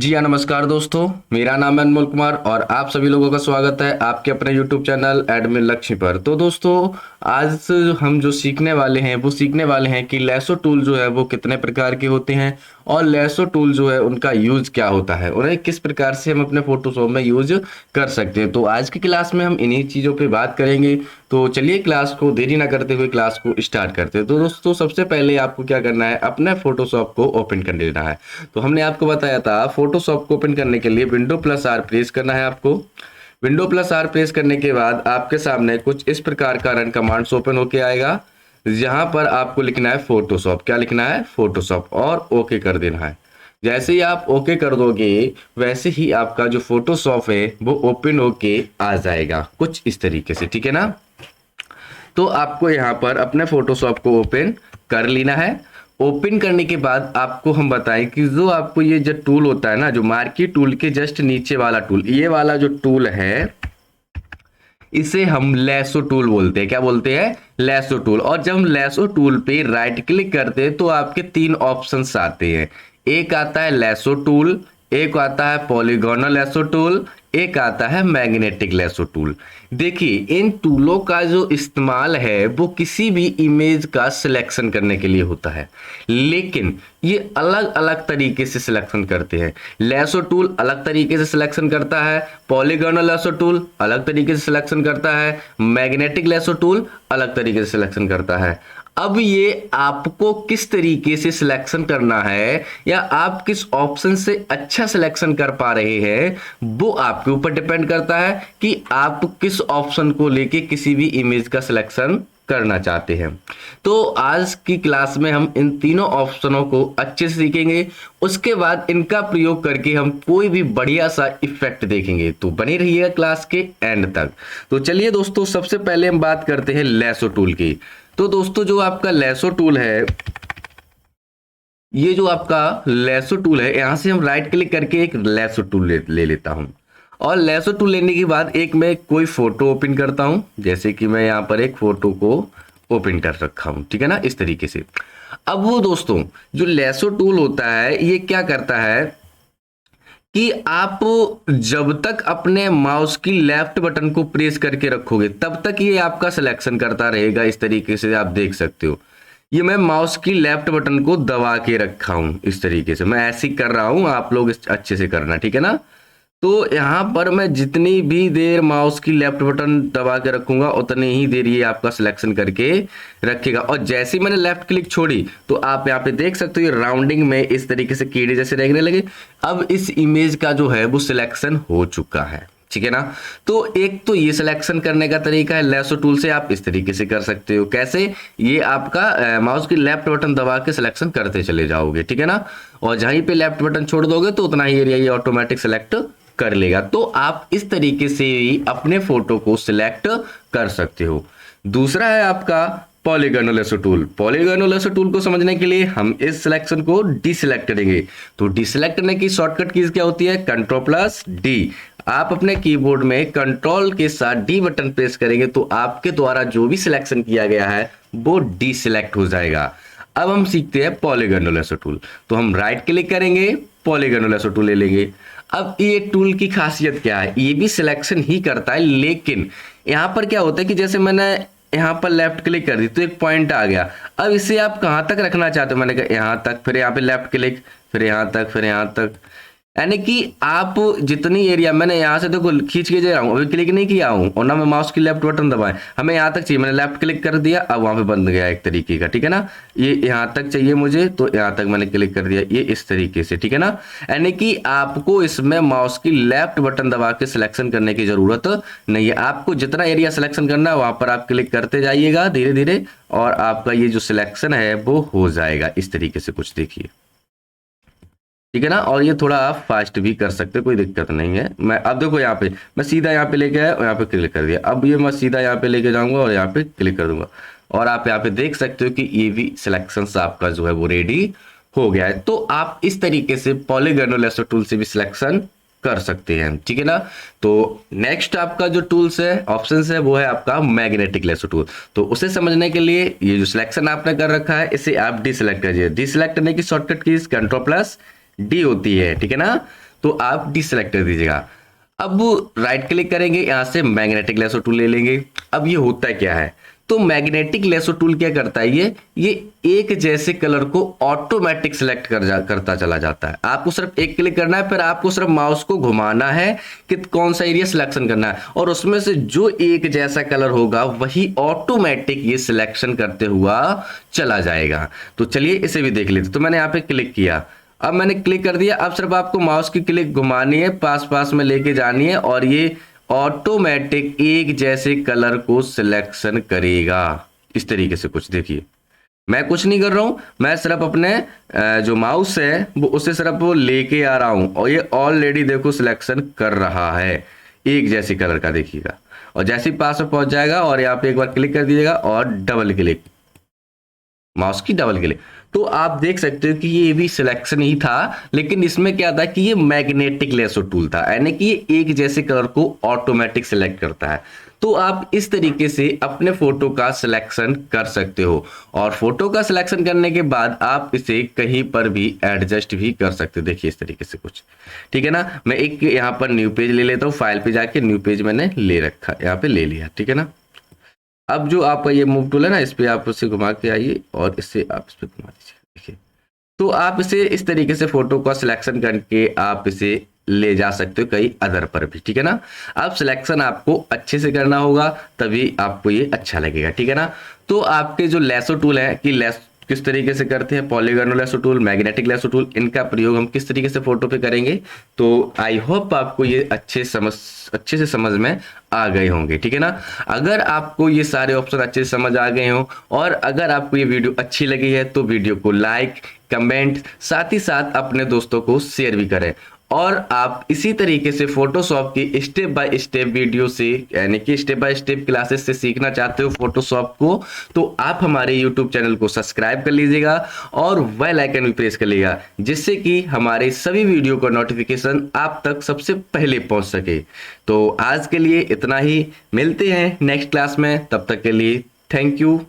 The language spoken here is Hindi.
जी हाँ, नमस्कार दोस्तों। मेरा नाम है अनमोल कुमार और आप सभी लोगों का स्वागत है आपके अपने यूट्यूब चैनल एडमिन लक्ष्य पर। तो दोस्तों, आज हम जो सीखने वाले हैं वो सीखने वाले हैं कि लेसो टूल जो है वो कितने प्रकार के होते हैं और लेसो टूल जो है उनका यूज क्या होता है, उन्हें किस प्रकार से हम अपने फोटोशॉप में यूज कर सकते हैं। तो आज की क्लास में हम इन्हीं चीज़ों पे बात करेंगे। तो चलिए क्लास को देरी ना करते हुए क्लास को स्टार्ट करते हैं। तो दोस्तों, सबसे पहले आपको क्या करना है, अपने फोटोशॉप को ओपन कर लेना है। तो हमने आपको बताया था फोटोशॉप को ओपन करने के लिए विंडो प्लस आर प्रेस करना है आपको। विंडो प्लस आर प्रेस करने के बाद आपके सामने कुछ इस प्रकार का रन कमांड्स ओपन होके आएगा। यहाँ पर आपको लिखना है फोटोशॉप। क्या लिखना है? फोटोशॉप, और ओके कर देना है। जैसे ही आप ओके कर दोगे वैसे ही आपका जो फोटोशॉप है वो ओपन होके आ जाएगा कुछ इस तरीके से, ठीक है ना। तो आपको यहाँ पर अपने फोटोशॉप को ओपन कर लेना है। ओपन करने के बाद आपको हम बताएं कि जो आपको ये जो टूल होता है ना, जो मार्की टूल के जस्ट नीचे वाला टूल, ये वाला जो टूल है इसे हम लेसो टूल बोलते हैं। क्या बोलते हैं? Lasso tool. और जब हम लेसो टूल पे राइट क्लिक करते हैं तो आपके तीन ऑप्शंस आते हैं। एक आता है लेसो टूल, एक आता है पॉलीगोनल लेसो टूल, एक आता है मैग्नेटिक लेसो टूल। देखिए, इन टूलों का जो इस्तेमाल है वो किसी भी इमेज का सिलेक्शन करने के लिए होता है, लेकिन ये अलग अलग तरीके से सिलेक्शन करते हैं। लेसो टूल अलग तरीके से सिलेक्शन करता है, पॉलीगोनल लेसो टूल अलग तरीके से सिलेक्शन करता है, मैग्नेटिक लेसो टूल अलग तरीके से सिलेक्शन करता है। अब ये आपको किस तरीके से सिलेक्शन करना है या आप किस ऑप्शन से अच्छा सिलेक्शन कर पा रहे हैं वो आपके ऊपर डिपेंड करता है कि आप किस ऑप्शन को लेके किसी भी इमेज का सिलेक्शन करना चाहते हैं। तो आज की क्लास में हम इन तीनों ऑप्शनों को अच्छे से सीखेंगे। उसके बाद इनका प्रयोग करके हम कोई भी बढ़िया सा इफेक्ट देखेंगे। तो बने रहिएगा क्लास के एंड तक। तो चलिए दोस्तों, सबसे पहले हम बात करते हैं लेसो टूल की। तो दोस्तों, जो आपका लेसो टूल है, ये जो आपका लेसो टूल है, यहां से हम राइट क्लिक करके एक लेसो टूल ले लेता हूं। और लेसो टूल लेने के बाद एक मैं कोई फोटो ओपन करता हूं। जैसे कि मैं यहां पर एक फोटो को ओपन कर रखा हूं, ठीक है ना, इस तरीके से। अब वो दोस्तों, जो लेसो टूल होता है ये क्या करता है कि आप जब तक अपने माउस की लेफ्ट बटन को प्रेस करके रखोगे तब तक ये आपका सिलेक्शन करता रहेगा। इस तरीके से आप देख सकते हो, ये मैं माउस की लेफ्ट बटन को दबा के रखा हूं। इस तरीके से मैं ऐसे ही कर रहा हूं, आप लोग अच्छे से करना, ठीक है ना। तो यहाँ पर मैं जितनी भी देर माउस की लेफ्ट बटन दबा के रखूंगा उतनी ही देर ये आपका सिलेक्शन करके रखेगा। और जैसे ही मैंने लेफ्ट क्लिक छोड़ी तो आप यहाँ पे देख सकते हो ये राउंडिंग में इस तरीके से कीड़े जैसे रहने लगे। अब इस इमेज का जो है वो सिलेक्शन हो चुका है, ठीक है ना। तो एक तो ये सिलेक्शन करने का तरीका है, लेसो टूल से आप इस तरीके से कर सकते हो। कैसे? ये आपका माउस की लेफ्ट बटन दबा के सिलेक्शन करते चले जाओगे, ठीक है ना। और जहीं पे लेफ्ट बटन छोड़ दोगे तो उतना ही एरिया ये ऑटोमेटिक सिलेक्ट कर लेगा। तो आप इस तरीके से ही अपने फोटो को सिलेक्ट कर सकते हो। दूसरा है आपका polygonal lasso tool. Polygonal lasso tool को समझने के लिए हम इस सिलेक्शन को डीसिलेक्ट करेंगे। तो डीसिलेक्ट करने की शॉर्टकट कीज क्या होती है? Control plus D. आप अपने कीबोर्ड में कंट्रोल के साथ डी बटन प्रेस करेंगे तो आपके द्वारा जो भी सिलेक्शन किया गया है वो डीसिलेक्ट हो जाएगा। अब हम सीखते हैं पॉलीगोनल लेसो टूल। तो हम राइट क्लिक करेंगे, पॉलीगोनल लेसो टूल ले लेंगे। अब ये टूल की खासियत क्या है? ये भी सिलेक्शन ही करता है, लेकिन यहां पर क्या होता है कि जैसे मैंने यहां पर लेफ्ट क्लिक कर दी तो एक पॉइंट आ गया। अब इसे आप कहां तक रखना चाहते हो? मैंने कहा यहां तक, फिर यहाँ पे लेफ्ट क्लिक, फिर यहां तक, फिर यहां तक। यानी कि आप जितनी एरिया, मैंने यहां से देखो खींच के जा रहा हूं, अभी क्लिक नहीं किया हूं और ना मैं माउस की लेफ्ट बटन दबाएं, हमें यहां तक चाहिए, मैंने लेफ्ट क्लिक कर दिया, अब वहां पे बंद गया एक तरीके का, ठीक है ना। ये यहां तक चाहिए मुझे तो यहां तक मैंने क्लिक कर दिया, ये इस तरीके से, ठीक है ना। यानी कि आपको इसमें माउस की लेफ्ट बटन दबा के सिलेक्शन करने की जरूरत नहीं है। आपको जितना एरिया सिलेक्शन करना है वहां पर आप क्लिक करते जाइएगा धीरे धीरे और आपका ये जो सिलेक्शन है वो हो जाएगा इस तरीके से कुछ, देखिए, ठीक है ना। और ये थोड़ा आप फास्ट भी कर सकते हो, कोई दिक्कत नहीं है। मैं अब देखो यहाँ पे मैं सीधा यहाँ पे लेके आया और यहाँ पे क्लिक कर दिया। अब ये मैं सीधा यहाँ पे लेके जाऊंगा और यहाँ पे क्लिक कर दूंगा और आप यहाँ पे देख सकते हो कि ये भी सिलेक्शन आपका जो है वो रेडी हो गया है। तो आप इस तरीके से पॉलीगोनल लेसो टूल से भी सिलेक्शन कर सकते हैं, ठीक है ना। तो नेक्स्ट आपका जो टूल्स है, ऑप्शंस है, वो है आपका मैग्नेटिक लेसो टूल। तो उसे समझने के लिए ये जो सिलेक्शन आपने कर रखा है इसे आप डिसेलेक्ट करिए। डिसेलेक्ट करने की शॉर्टकट की कंट्रोल प्लस डी होती है, ठीक है ना। तो आप डिसेलेक्ट कर दीजिएगा। अब राइट क्लिक करेंगे, यहां से मैग्नेटिक लेसो टूल ले लेंगे। अब ये होता क्या है, तो मैग्नेटिक लेसो टूल क्या करता है, ये एक जैसे कलर को ऑटोमेटिक सिलेक्ट करता चला जाता है। आपको सिर्फ एक क्लिक करना है, फिर आपको सिर्फ माउस को घुमाना है कि कौन सा एरिया सिलेक्शन करना है, और उसमें से जो एक जैसा कलर होगा वही ऑटोमेटिक ये सिलेक्शन करते हुआ चला जाएगा। तो चलिए इसे भी देख लेते। तो मैंने यहाँ पे क्लिक किया, अब मैंने क्लिक कर दिया। अब सिर्फ आपको माउस की क्लिक घुमानी है, पास पास में लेके जानी है, और ये ऑटोमेटिक एक जैसे कलर को सिलेक्शन करेगा। इस तरीके से कुछ देखिए, मैं कुछ नहीं कर रहा हूं, मैं सिर्फ अपने जो माउस है वो उसे सिर्फ वो लेके आ रहा हूं, और ये ऑलरेडी देखो सिलेक्शन कर रहा है एक जैसे कलर का, देखिएगा। और जैसे ही पास में पहुंच जाएगा, और यहाँ पे एक बार क्लिक कर दीजिएगा और डबल क्लिक, माउस की डबल क्लिक, तो आप देख सकते हो कि ये भी सिलेक्शन ही था, लेकिन इसमें क्या था कि ये मैग्नेटिक लेसो टूल था, यानी कि ये एक जैसे कलर को ऑटोमेटिक सिलेक्ट करता है। तो आप इस तरीके से अपने फोटो का सिलेक्शन कर सकते हो, और फोटो का सिलेक्शन करने के बाद आप इसे कहीं पर भी एडजस्ट भी कर सकते हो। देखिए इस तरीके से कुछ, ठीक है ना। मैं एक यहाँ पर न्यू पेज ले लेता हूँ, फाइल पे जाके न्यू पेज मैंने ले रखा, यहाँ पे ले लिया, ठीक है ना। अब जो आपका ये मूव टूल है ना, इस पे आप उसे घुमा के आइए, और इससे आप इस पे घुमा दीजिए, देखिए। तो आप इसे इस तरीके से फोटो का सिलेक्शन करके आप इसे ले जा सकते हो कई अदर पर भी, ठीक है ना। अब सिलेक्शन आपको अच्छे से करना होगा, तभी आपको ये अच्छा लगेगा, ठीक है ना। तो आपके जो लेसो टूल है कि लेस किस तरीके से करते हैं, polygon lasso tool, magnetic lasso tool, इनका प्रयोग हम किस तरीके से फोटो पे करेंगे, तो आई होप आपको ये अच्छे से समझ में आ गए होंगे, ठीक है ना। अगर आपको ये सारे ऑप्शन अच्छे से समझ आ गए हो, और अगर आपको ये वीडियो अच्छी लगी है, तो वीडियो को लाइक, कमेंट, साथ ही साथ अपने दोस्तों को शेयर भी करें। और आप इसी तरीके से फोटोशॉप की स्टेप बाय स्टेप वीडियो से, यानी कि स्टेप बाय स्टेप क्लासेस से सीखना चाहते हो फोटोशॉप को, तो आप हमारे यूट्यूब चैनल को सब्सक्राइब कर लीजिएगा और बेल आइकन भी प्रेस कर लीजिएगा, जिससे कि हमारे सभी वीडियो का नोटिफिकेशन आप तक सबसे पहले पहुंच सके। तो आज के लिए इतना ही, मिलते हैं नेक्स्ट क्लास में, तब तक के लिए थैंक यू।